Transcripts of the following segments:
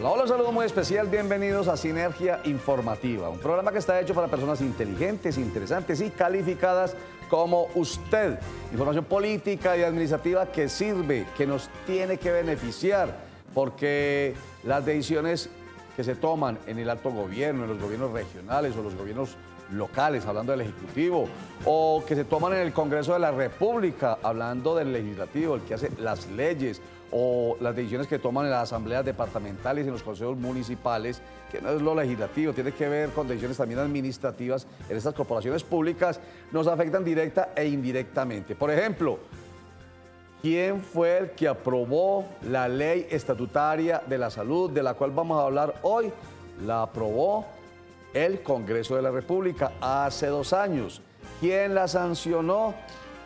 Hola, saludo muy especial, bienvenidos a Sinergia Informativa, un programa que está hecho para personas inteligentes, interesantes y calificadas como usted. Información política y administrativa que sirve, que nos tiene que beneficiar, porque las decisiones que se toman en el alto gobierno, en los gobiernos regionales o los gobiernos locales, hablando del Ejecutivo, o que se toman en el Congreso de la República, hablando del Legislativo, el que hace las leyes, o las decisiones que toman en las asambleas departamentales y en los consejos municipales, que no es lo legislativo, tiene que ver con decisiones también administrativas en estas corporaciones públicas, nos afectan directa e indirectamente. Por ejemplo, ¿quién fue el que aprobó la ley estatutaria de la salud, de la cual vamos a hablar hoy? La aprobó el Congreso de la República hace 2 años. ¿Quién la sancionó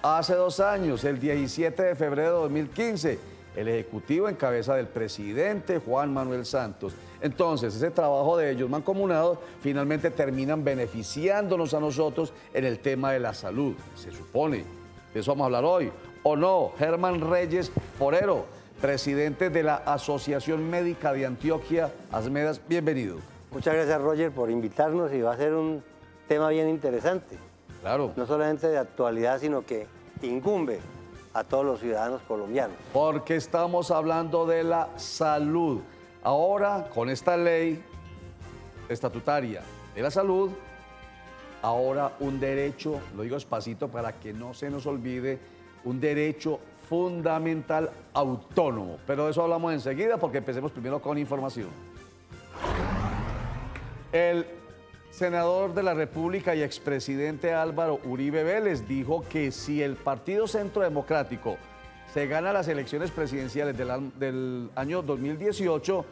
hace 2 años? El 17 de febrero de 2015. El Ejecutivo en cabeza del presidente Juan Manuel Santos. Entonces, ese trabajo de ellos mancomunado finalmente terminan beneficiándonos a nosotros en el tema de la salud. Se supone, de eso vamos a hablar hoy. ¿O no? Germán Reyes Forero, presidente de la Asociación Médica de Antioquia, Asmedas, bienvenido. Muchas gracias, Roger, por invitarnos, y va a ser un tema bien interesante. Claro. No solamente de actualidad, sino que incumbe a todos los ciudadanos colombianos. Porque estamos hablando de la salud. Ahora, con esta ley estatutaria de la salud, ahora un derecho, lo digo despacito para que no se nos olvide, un derecho fundamental autónomo. Pero de eso hablamos enseguida, porque empecemos primero con información. El senador de la República y expresidente Álvaro Uribe Vélez dijo que si el Partido Centro Democrático se gana las elecciones presidenciales del año 2018,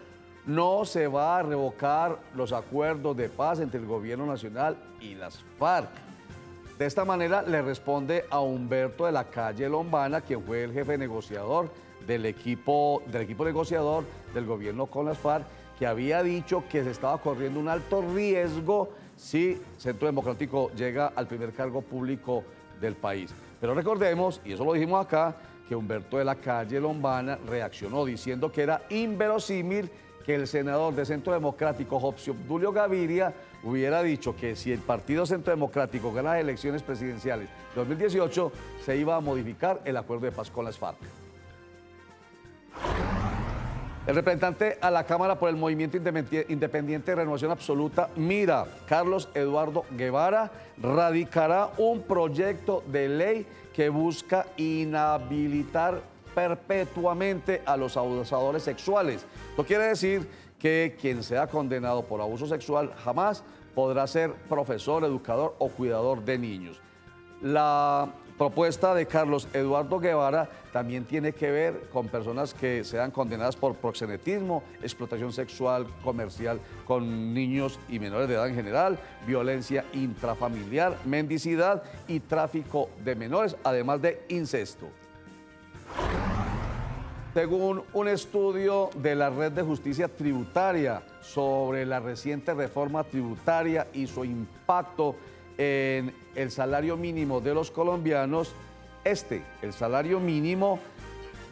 no se va a revocar los acuerdos de paz entre el gobierno nacional y las FARC. De esta manera le responde a Humberto de la Calle Lombana, quien fue el jefe negociador del equipo negociador del gobierno con las FARC, que había dicho que se estaba corriendo un alto riesgo si Centro Democrático llega al primer cargo público del país. Pero recordemos, y eso lo dijimos acá, que Humberto de la Calle Lombana reaccionó diciendo que era inverosímil que el senador de Centro Democrático, José Obdulio Gaviria, hubiera dicho que si el Partido Centro Democrático gana las elecciones presidenciales de 2018, se iba a modificar el acuerdo de paz con las FARC. El representante a la Cámara por el Movimiento Independiente de Renovación Absoluta, MIRA, Carlos Eduardo Guevara, radicará un proyecto de ley que busca inhabilitar perpetuamente a los abusadores sexuales. Esto quiere decir que quien sea condenado por abuso sexual jamás podrá ser profesor, educador o cuidador de niños. La propuesta de Carlos Eduardo Guevara también tiene que ver con personas que sean condenadas por proxenetismo, explotación sexual comercial con niños y menores de edad en general, violencia intrafamiliar, mendicidad y tráfico de menores, además de incesto. Según un estudio de la Red de Justicia Tributaria sobre la reciente reforma tributaria y su impacto en el salario mínimo de los colombianos, el salario mínimo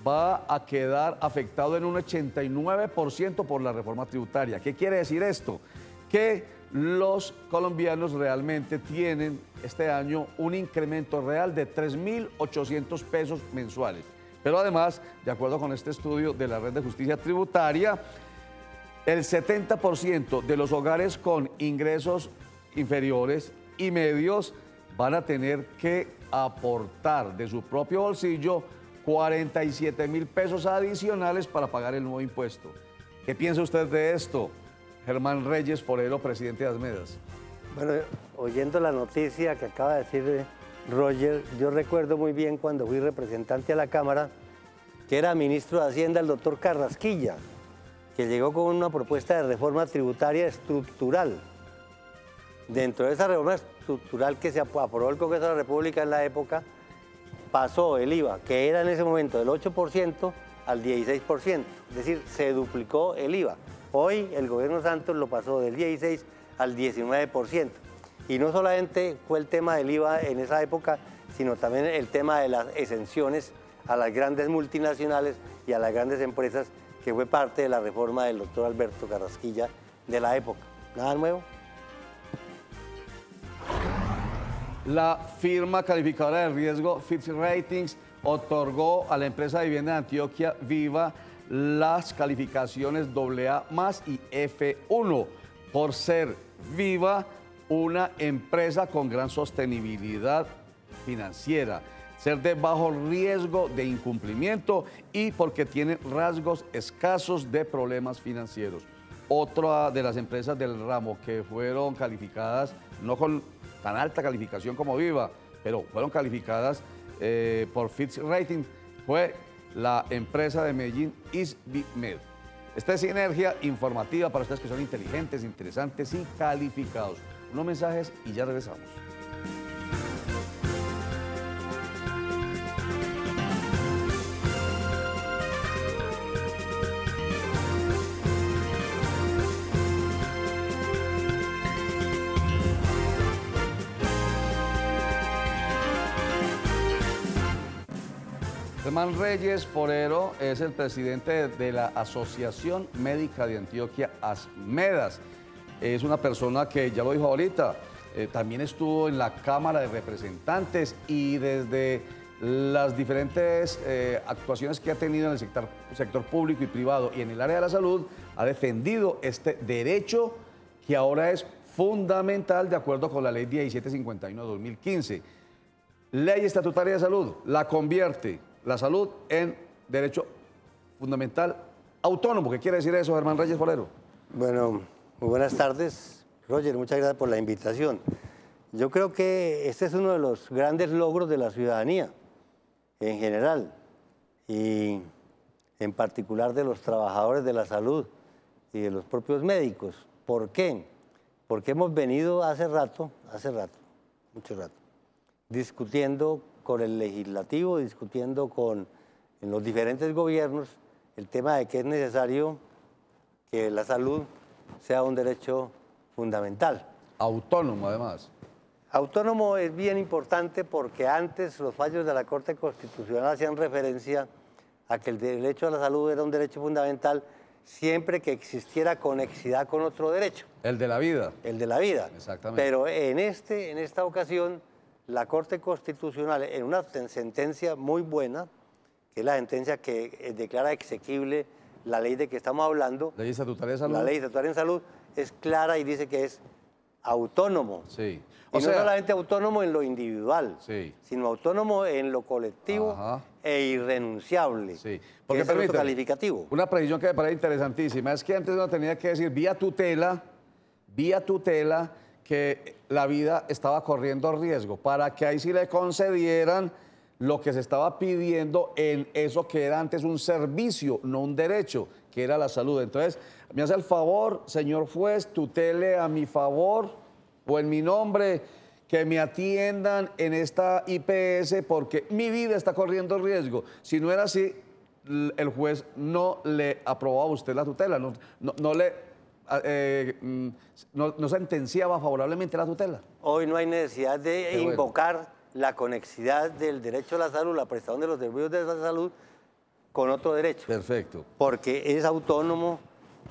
va a quedar afectado en un 89% por la reforma tributaria. ¿Qué quiere decir esto? Que los colombianos realmente tienen este año un incremento real de 3.800 pesos mensuales. Pero además, de acuerdo con este estudio de la Red de Justicia Tributaria, el 70% de los hogares con ingresos inferiores y medios van a tener que aportar de su propio bolsillo 47.000 pesos adicionales para pagar el nuevo impuesto. ¿Qué piensa usted de esto, Germán Reyes Forero, presidente de Asmedas? Bueno, oyendo la noticia que acaba de decir Roger, yo recuerdo muy bien cuando fui representante a la Cámara, que era ministro de Hacienda el doctor Carrasquilla, que llegó con una propuesta de reforma tributaria estructural. Dentro de esa reforma estructural que se aprobó el Congreso de la República en la época, pasó el IVA, que era en ese momento del 8% al 16%, es decir, se duplicó el IVA. Hoy el gobierno Santos lo pasó del 16 al 19%. Y no solamente fue el tema del IVA en esa época, sino también el tema de las exenciones a las grandes multinacionales y a las grandes empresas que fue parte de la reforma del doctor Alberto Carrasquilla de la época. Nada nuevo. La firma calificadora de riesgo Fitch Ratings otorgó a la empresa de vivienda de Antioquia Viva las calificaciones AA+ y F1 por ser Viva una empresa con gran sostenibilidad financiera, ser de bajo riesgo de incumplimiento y porque tiene rasgos escasos de problemas financieros. Otra de las empresas del ramo que fueron calificadas, no con tan alta calificación como Viva, pero fueron calificadas por Fitch Ratings, fue la empresa de Medellín ISBIMED. Esta es Sinergia informativa para ustedes que son inteligentes, interesantes y calificados. Unos mensajes y ya regresamos. Germán Reyes Forero es el presidente de la Asociación Médica de Antioquia, ASMEDAS. Es una persona que, ya lo dijo ahorita, también estuvo en la Cámara de Representantes y desde las diferentes actuaciones que ha tenido en el sector público y privado y en el área de la salud, ha defendido este derecho que ahora es fundamental de acuerdo con la Ley 1751/2015. Ley estatutaria de salud, la convierte la salud en derecho fundamental autónomo. ¿Qué quiere decir eso, Germán Reyes Forero? Bueno, muy buenas tardes, Roger, muchas gracias por la invitación. Yo creo que este es uno de los grandes logros de la ciudadanía en general y en particular de los trabajadores de la salud y de los propios médicos. ¿Por qué? Porque hemos venido hace rato, mucho rato, discutiendo con el legislativo, discutiendo en los diferentes gobiernos el tema de que es necesario que la salud sea un derecho fundamental. Autónomo, además. Autónomo es bien importante porque antes los fallos de la Corte Constitucional hacían referencia a que el derecho a la salud era un derecho fundamental siempre que existiera conexidad con otro derecho. El de la vida. El de la vida. Exactamente. Pero en esta ocasión, la Corte Constitucional, en una sentencia muy buena, que es la sentencia que declara exequible la ley de que estamos hablando. Ley estatutaria de salud. La ley estatutaria en salud es clara y dice que es autónomo. Sí. Y no solamente autónomo en lo individual, sí, sino autónomo en lo colectivo. Ajá. E irrenunciable. Sí. Porque es otro calificativo. Una precisión que me parece interesantísima es que antes uno tenía que decir vía tutela, que la vida estaba corriendo riesgo, para que ahí sí le concedieran lo que se estaba pidiendo en eso que era antes un servicio, no un derecho, que era la salud. Entonces, me hace el favor, señor juez, tutele a mi favor o en mi nombre que me atiendan en esta IPS porque mi vida está corriendo riesgo. Si no era así, el juez no le aprobaba a usted la tutela, no sentenciaba favorablemente la tutela. Hoy no hay necesidad de invocar la conexidad del derecho a la salud, la prestación de los servicios de la salud con otro derecho. Perfecto. Porque es autónomo,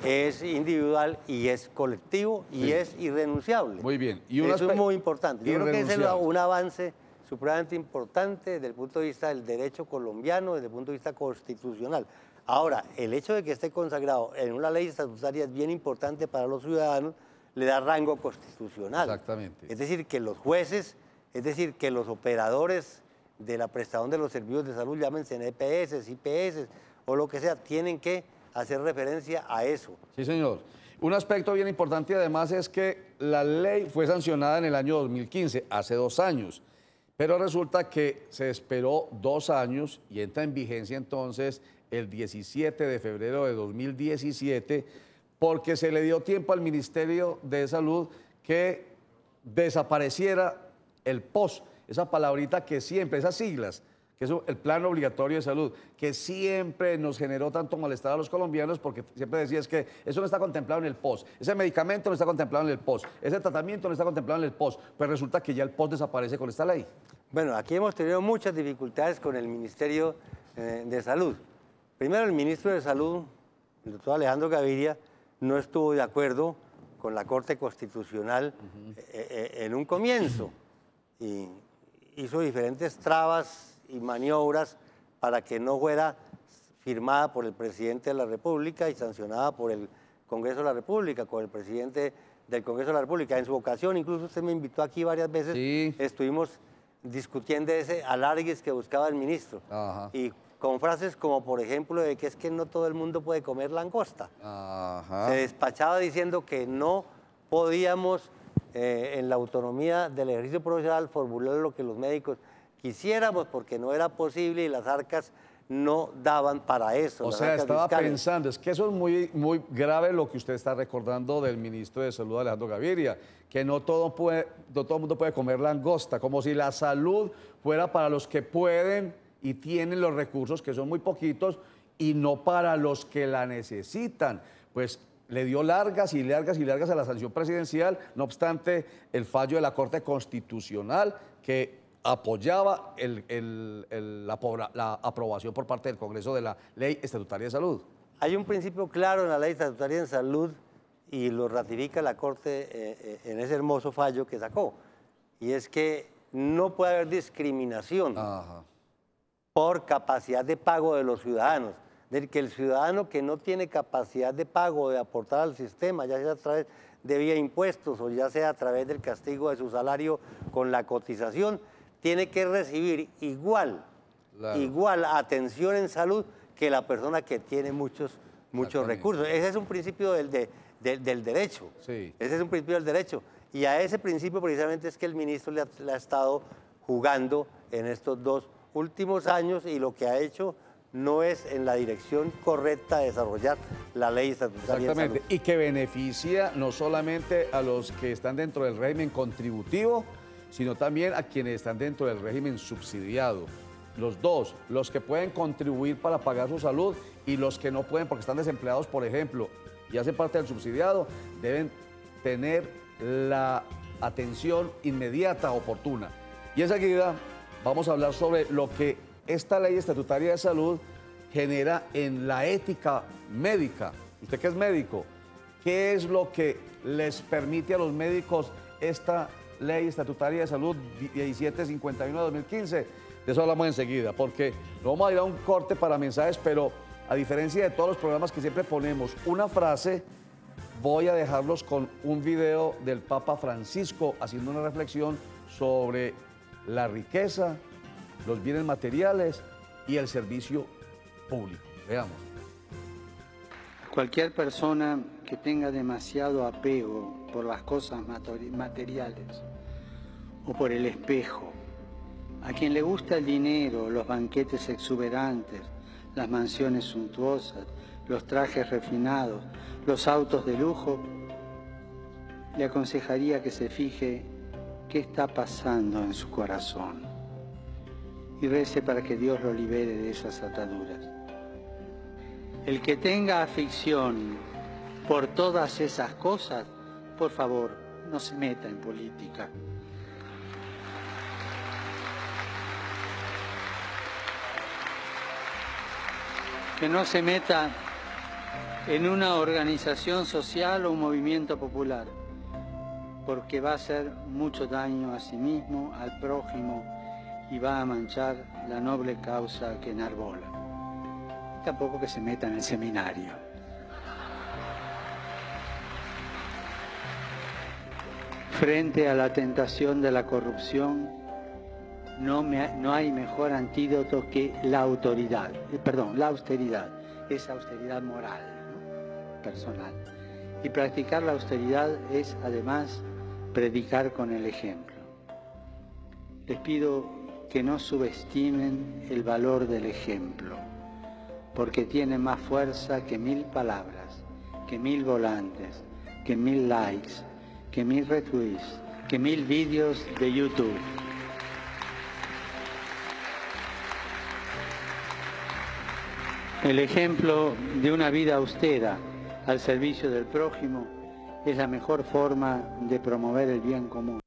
es individual y es colectivo y es irrenunciable. Muy bien. Y eso es muy importante. Yo creo que es un avance supremamente importante desde el punto de vista del derecho colombiano, desde el punto de vista constitucional. Ahora, el hecho de que esté consagrado en una ley estatutaria es bien importante para los ciudadanos, le da rango constitucional. Exactamente. Es decir, que los jueces, es decir, que los operadores de la prestación de los servicios de salud, llámense EPS, IPS o lo que sea, tienen que hacer referencia a eso. Sí, señor. Un aspecto bien importante además es que la ley fue sancionada en el año 2015, hace 2 años, pero resulta que se esperó 2 años y entra en vigencia entonces el 17 de febrero de 2017 porque se le dio tiempo al Ministerio de Salud que desapareciera el POS, esa palabrita que siempre, esas siglas, que es el Plan Obligatorio de Salud, que siempre nos generó tanto malestar a los colombianos porque siempre decías que eso no está contemplado en el POS, ese medicamento no está contemplado en el POS, ese tratamiento no está contemplado en el POS, pues resulta que ya el POS desaparece con esta ley. Bueno, aquí hemos tenido muchas dificultades con el Ministerio de Salud. Primero, el ministro de Salud el doctor Alejandro Gaviria no estuvo de acuerdo con la Corte Constitucional en un comienzo y hizo diferentes trabas y maniobras para que no fuera firmada por el presidente de la República y sancionada por el Congreso de la República, con el presidente del Congreso de la República. En su ocasión, incluso usted me invitó aquí varias veces, sí, estuvimos discutiendo ese alargues que buscaba el ministro. Ajá. Y con frases como, por ejemplo, de que es que no todo el mundo puede comer langosta. Ajá. Se despachaba diciendo que no podíamos, en la autonomía del ejercicio profesional, formular lo que los médicos quisiéramos porque no era posible y las arcas no daban para eso. O las sea, arcas estaba fiscales. pensando, es que eso es muy grave lo que usted está recordando del ministro de Salud, Alejandro Gaviria, que no todo el mundo puede comer langosta, como si la salud fuera para los que pueden y tienen los recursos, que son muy poquitos, y no para los que la necesitan. Pues le dio largas y largas y largas a la sanción presidencial, no obstante el fallo de la Corte Constitucional que apoyaba la aprobación por parte del Congreso de la Ley Estatutaria de Salud. Hay un principio claro en la Ley Estatutaria de Salud y lo ratifica la Corte en ese hermoso fallo que sacó, y es que no puede haber discriminación por capacidad de pago de los ciudadanos. Es decir, que el ciudadano que no tiene capacidad de pago de aportar al sistema, ya sea a través de vía impuestos o ya sea a través del castigo de su salario con la cotización, tiene que recibir igual atención en salud que la persona que tiene muchos recursos. Ese es un principio del derecho. Sí. Ese es un principio del derecho. Y a ese principio precisamente es que el ministro le ha estado jugando en estos 2 últimos años, y lo que ha hecho no es en la dirección correcta de desarrollar la ley estatutaria de salud. Exactamente, y que beneficia no solamente a los que están dentro del régimen contributivo, sino también a quienes están dentro del régimen subsidiado. Los dos, los que pueden contribuir para pagar su salud y los que no pueden porque están desempleados, por ejemplo, y hacen parte del subsidiado, deben tener la atención inmediata, oportuna. Y enseguida vamos a hablar sobre lo que esta ley estatutaria de salud genera en la ética médica. Usted que es médico, ¿qué es lo que les permite a los médicos esta ley estatutaria de salud 1751 de 2015? De eso hablamos enseguida, porque nos vamos a ir a un corte para mensajes, pero a diferencia de todos los programas que siempre ponemos una frase, voy a dejarlos con un video del Papa Francisco haciendo una reflexión sobre la riqueza, los bienes materiales y el servicio público. Veamos. Cualquier persona que tenga demasiado apego por las cosas materiales o por el espejo, a quien le gusta el dinero, los banquetes exuberantes, las mansiones suntuosas, los trajes refinados, los autos de lujo, le aconsejaría que se fije qué está pasando en su corazón y rece para que Dios lo libere de esas ataduras. El que tenga afición por todas esas cosas, por favor, no se meta en política. Que no se meta en una organización social o un movimiento popular, porque va a hacer mucho daño a sí mismo, al prójimo, y va a manchar la noble causa que enarbola. Tampoco que se meta en el seminario. Frente a la tentación de la corrupción, no hay mejor antídoto que la autoridad, la austeridad, esa austeridad moral, ¿no? Personal. Y practicar la austeridad es, además, predicar con el ejemplo. Les pido que no subestimen el valor del ejemplo, porque tiene más fuerza que 1000 palabras, que 1000 volantes, que 1000 likes, que 1000 retweets, que 1000 vídeos de YouTube. El ejemplo de una vida austera al servicio del prójimo es la mejor forma de promover el bien común.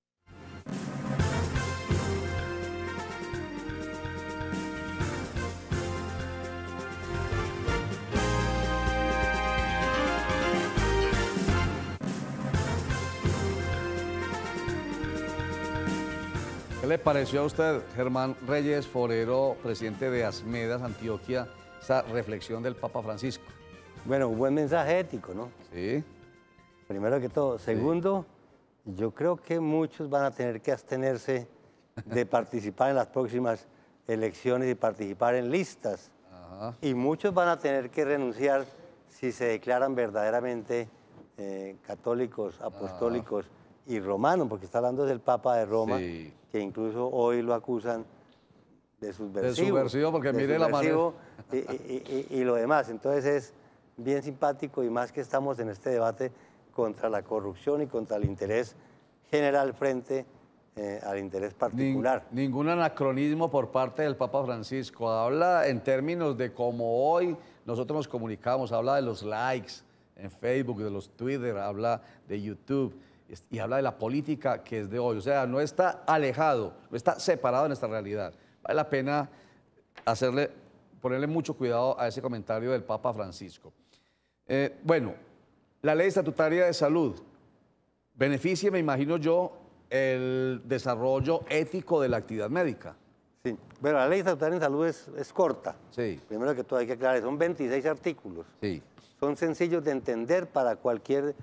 ¿Qué le pareció a usted, Germán Reyes Forero, presidente de Asmedas, Antioquia, esa reflexión del Papa Francisco? Bueno, un buen mensaje ético, ¿no? Sí. Primero que todo. Segundo, yo creo que muchos van a tener que abstenerse de participar en las próximas elecciones y participar en listas. Ajá. Y muchos van a tener que renunciar si se declaran verdaderamente católicos, apostólicos y romanos, porque está hablando del Papa de Roma, Sí. que incluso hoy lo acusan de subversivo. De subversivo, porque de mire la manera. y lo demás. Entonces es bien simpático, y más que estamos en este debate contra la corrupción y contra el interés general frente al interés particular. Ningún anacronismo por parte del Papa Francisco. Habla en términos de cómo hoy nosotros nos comunicamos, habla de los likes en Facebook, de los Twitter, habla de YouTube y habla de la política que es de hoy. O sea, no está alejado, no está separado de nuestra realidad. Vale la pena ponerle mucho cuidado a ese comentario del Papa Francisco. Bueno, la ley estatutaria de salud beneficia, me imagino yo, el desarrollo ético de la actividad médica. Sí. Bueno, la ley estatutaria en salud es corta. Sí. Primero que todo hay que aclarar, son 26 artículos. Sí. Son sencillos de entender para cualquier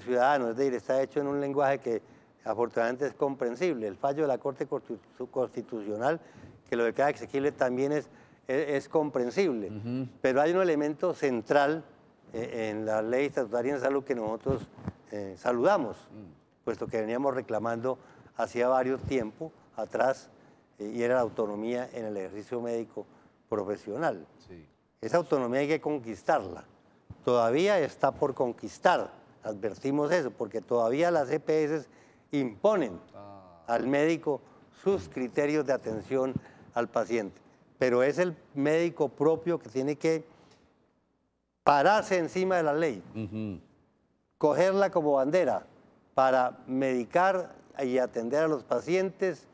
ciudadano, es decir, está hecho en un lenguaje que afortunadamente es comprensible. El fallo de la Corte Constitucional, que lo declara exequible, también es comprensible. Pero hay un elemento central en la ley estatutaria en salud que nosotros saludamos, puesto que veníamos reclamando hacía varios tiempos atrás, y era la autonomía en el ejercicio médico profesional. Sí. Esa autonomía hay que conquistarla. Todavía está por conquistar, advertimos eso, porque todavía las EPS imponen al médico sus criterios de atención al paciente. Pero es el médico propio que tiene que pararse encima de la ley, cogerla como bandera para medicar y atender a los pacientes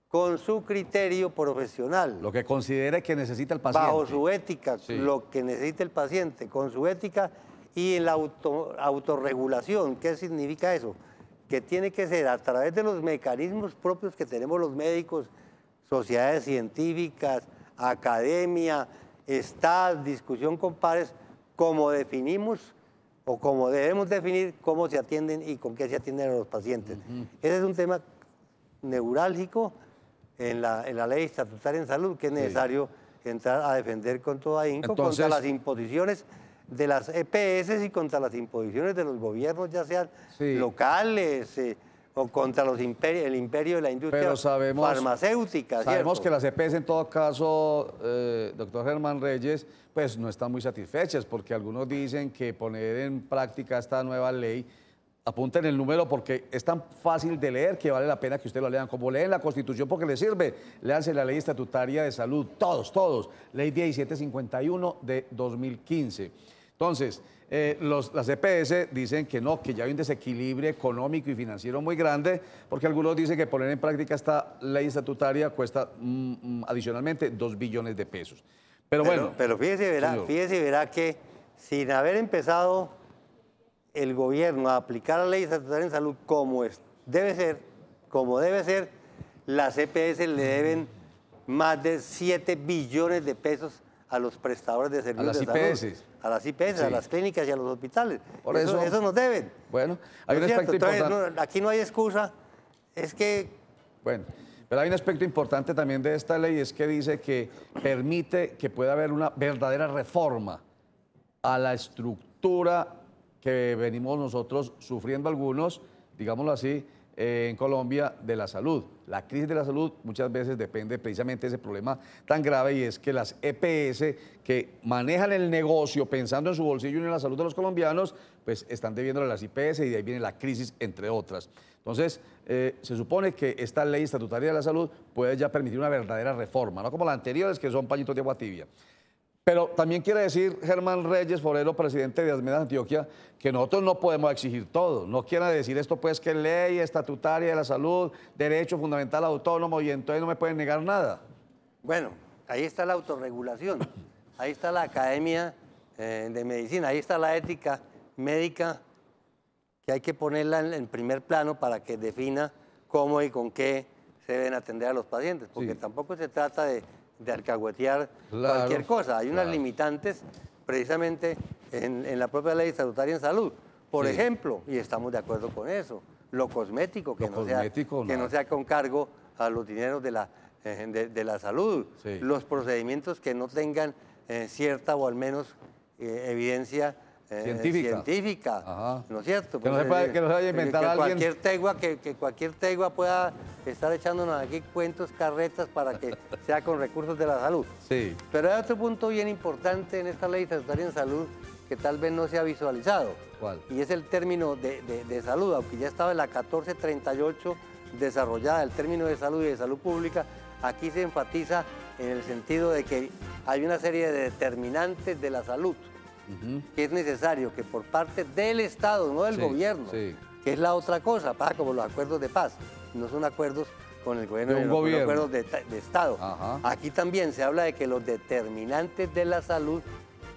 con su criterio profesional. Lo que considere que necesita el paciente. Bajo su ética, Sí. lo que necesita el paciente, con su ética y en la autorregulación. ¿Qué significa eso? Que tiene que ser a través de los mecanismos propios que tenemos los médicos, sociedades científicas, academia, discusión con pares, como definimos o como debemos definir cómo se atienden y con qué se atienden a los pacientes. Ese es un tema neurálgico en la ley estatutaria en salud, que es necesario entrar a defender con todo ahínco. Entonces, contra las imposiciones de las EPS y contra las imposiciones de los gobiernos, ya sean locales o contra el imperio de la industria farmacéutica. Sabemos ¿cierto? que las EPS en todo caso, doctor Germán Reyes, pues no están muy satisfechas, porque algunos dicen que poner en práctica esta nueva ley, apunten el número porque es tan fácil de leer que vale la pena que ustedes lo lean. Como leen la Constitución porque les sirve, léanse la Ley Estatutaria de Salud, todos. Ley 1751 de 2015. Entonces, las EPS dicen que no, que ya hay un desequilibrio económico y financiero muy grande, porque algunos dicen que poner en práctica esta ley estatutaria cuesta adicionalmente 2 billones de pesos. Pero bueno. Pero fíjese y verá que sin haber empezado el gobierno a aplicar la ley estatutaria en salud como debe ser, las EPS le deben más de 7 billones de pesos a los prestadores de servicios de salud. A las IPS, a las clínicas y a los hospitales. Por eso nos deben. Bueno, hay un aspecto importante. Aquí no hay excusa, es que... Bueno, pero hay un aspecto importante también de esta ley, es que dice que permite que pueda haber una verdadera reforma a la estructura que venimos nosotros sufriendo algunos, digámoslo así, en Colombia, de la salud. La crisis de la salud muchas veces depende precisamente de ese problema tan grave, y es que las EPS que manejan el negocio pensando en su bolsillo y en la salud de los colombianos, pues están debiéndole a las IPS, y de ahí viene la crisis, entre otras. Entonces, se supone que esta ley estatutaria de la salud puede ya permitir una verdadera reforma, no como las anteriores, que son pañitos de agua tibia. Pero también quiere decir Germán Reyes Forero, presidente de Asmedas Antioquia, que nosotros no podemos exigir todo. No quiera decir esto pues que ley estatutaria de la salud, derecho fundamental autónomo, y entonces no me pueden negar nada. Bueno, ahí está la autorregulación, ahí está la academia de medicina, ahí está la ética médica, que hay que ponerla en primer plano para que defina cómo y con qué se deben atender a los pacientes, porque Sí. tampoco se trata de alcahuetear Claro, cualquier cosa. Hay unas claro. limitantes precisamente en la propia ley estatutaria en salud. Por Sí. ejemplo, y estamos de acuerdo con eso, lo cosmético, que, Lo no, sea, cosmético, que no nada. sea con cargo a los dineros de la salud. Sí. Los procedimientos que no tengan cierta o al menos evidencia Científica. Ajá. ¿no es cierto? Que no se vaya a inventar alguien. Que cualquier tegua pueda estar echándonos aquí cuentos, carretas para que sea con recursos de la salud. Sí. Pero hay otro punto bien importante en esta ley estatutaria en salud que tal vez no se ha visualizado. ¿Cuál? Y es el término de salud, aunque ya estaba en la 1438 desarrollada, el término de salud y de salud pública, aquí se enfatiza en el sentido de que hay una serie de determinantes de la salud que es necesario que por parte del Estado, no del Sí, gobierno, sí. que es la otra cosa, como los acuerdos de paz, no son acuerdos con el gobierno, De un sino son gobierno. acuerdos de Estado. Ajá. Aquí también se habla de que los determinantes de la salud,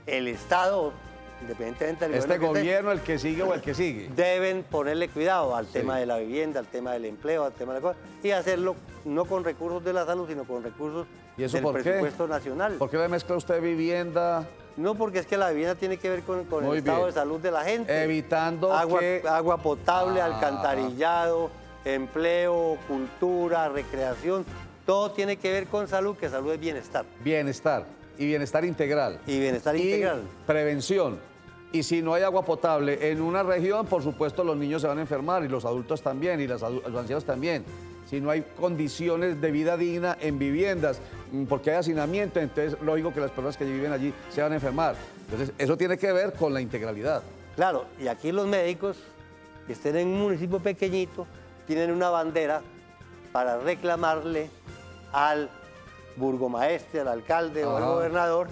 el Estado, independientemente del Este gobierno que esté, gobierno, el que sigue o el que sigue. deben ponerle cuidado al Sí. tema de la vivienda, al tema del empleo, al tema de la cosa, y hacerlo no con recursos de la salud, sino con recursos ¿Y eso del por qué? presupuesto nacional. ¿Por qué le mezcla usted vivienda? No, porque es que la vivienda tiene que ver con Muy el estado bien. de salud de la gente. Evitando que... Agua potable, Ah. alcantarillado, empleo, cultura, recreación, todo tiene que ver con salud, que salud es bienestar. Bienestar y bienestar integral. Y bienestar integral. Prevención. Y si no hay agua potable en una región, por supuesto los niños se van a enfermar y los adultos también y los ancianos también. Si no hay condiciones de vida digna en viviendas, porque hay hacinamiento, entonces lógico que las personas que viven allí se van a enfermar. Entonces eso tiene que ver con la integralidad. Claro, y aquí los médicos que estén en un municipio pequeñito tienen una bandera para reclamarle al burgomaestre, al alcalde o al Ajá. gobernador: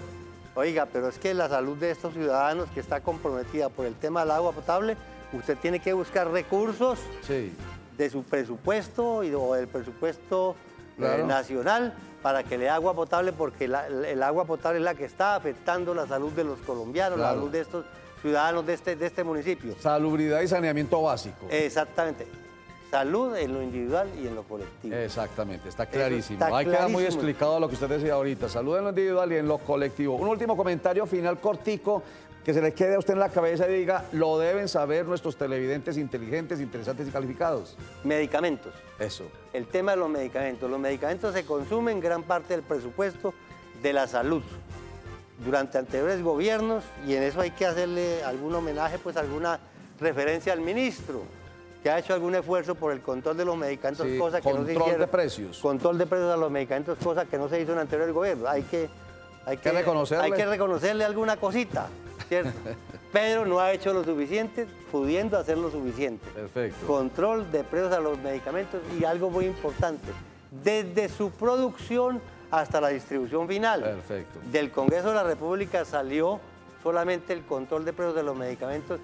oiga, pero es que la salud de estos ciudadanos que está comprometida por el tema del agua potable, usted tiene que buscar recursos Sí. de su presupuesto o del presupuesto Claro. nacional para que le dé agua potable, porque el agua potable es la que está afectando la salud de los colombianos, la Claro. salud de estos ciudadanos de este municipio. Salubridad y saneamiento básico. Exactamente. Salud en lo individual y en lo colectivo. Exactamente, está clarísimo. está Ahí queda muy clarísimo. explicado lo que usted decía ahorita. Salud en lo individual y en lo colectivo. Un último comentario final cortico que se le quede a usted en la cabeza y diga, lo deben saber nuestros televidentes inteligentes, interesantes y calificados. Medicamentos. Eso. El tema de los medicamentos. Los medicamentos se consumen gran parte del presupuesto de la salud durante anteriores gobiernos, y en eso hay que hacerle algún homenaje, pues alguna referencia al ministro, que ha hecho algún esfuerzo por el control de los medicamentos, Sí, cosa que no se control hicieron. de precios. Control de precios a los medicamentos, cosa que no se hizo en anteriores gobiernos. Hay que reconocerle. Hay que reconocerle alguna cosita, ¿cierto? Pero no ha hecho lo suficiente, pudiendo hacer lo suficiente. Perfecto. Control de precios a los medicamentos, y algo muy importante, desde su producción hasta la distribución final. Perfecto. Del Congreso de la República salió solamente el control de precios de los medicamentos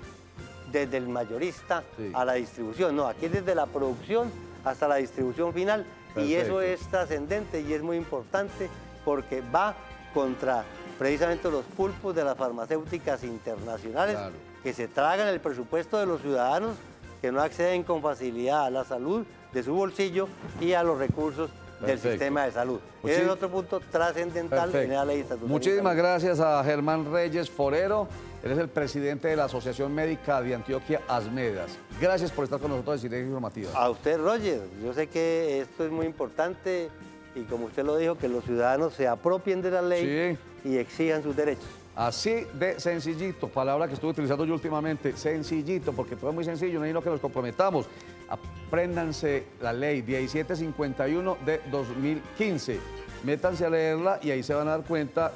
desde el mayorista Sí. a la distribución. No, aquí es desde la producción hasta la distribución final. Y eso Perfecto. es trascendente y es muy importante, porque va contra precisamente los pulpos de las farmacéuticas internacionales, Claro. que se tragan el presupuesto de los ciudadanos, que no acceden con facilidad a la salud de su bolsillo y a los recursos del Perfecto. sistema de salud. Pues Ese sí. es otro punto trascendental Perfecto. en la ley estatutaria. Muchísimas gracias a Germán Reyes Forero. Él es el presidente de la Asociación Médica de Antioquia, Asmedas. Gracias por estar con nosotros en Sinergia Informativa. A usted, Roger, yo sé que esto es muy importante, y como usted lo dijo, que los ciudadanos se apropien de la ley y exijan sus derechos. Así de sencillito, palabra que estuve utilizando yo últimamente, sencillito, porque todo es muy sencillo, no hay lo que nos comprometamos. Apréndanse la ley 1751 de 2015, métanse a leerla y ahí se van a dar cuenta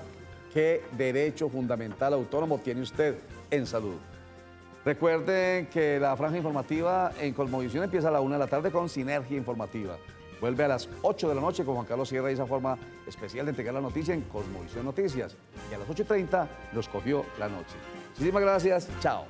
qué derecho fundamental autónomo tiene usted en salud. Recuerden que la franja informativa en Cosmovisión empieza a la 1 de la tarde con Sinergia Informativa. Vuelve a las 8 de la noche con Juan Carlos Sierra y esa forma especial de entregar la noticia en Cosmovisión Noticias. Y a las 8:30 nos cogió la noche. Muchísimas gracias. Chao.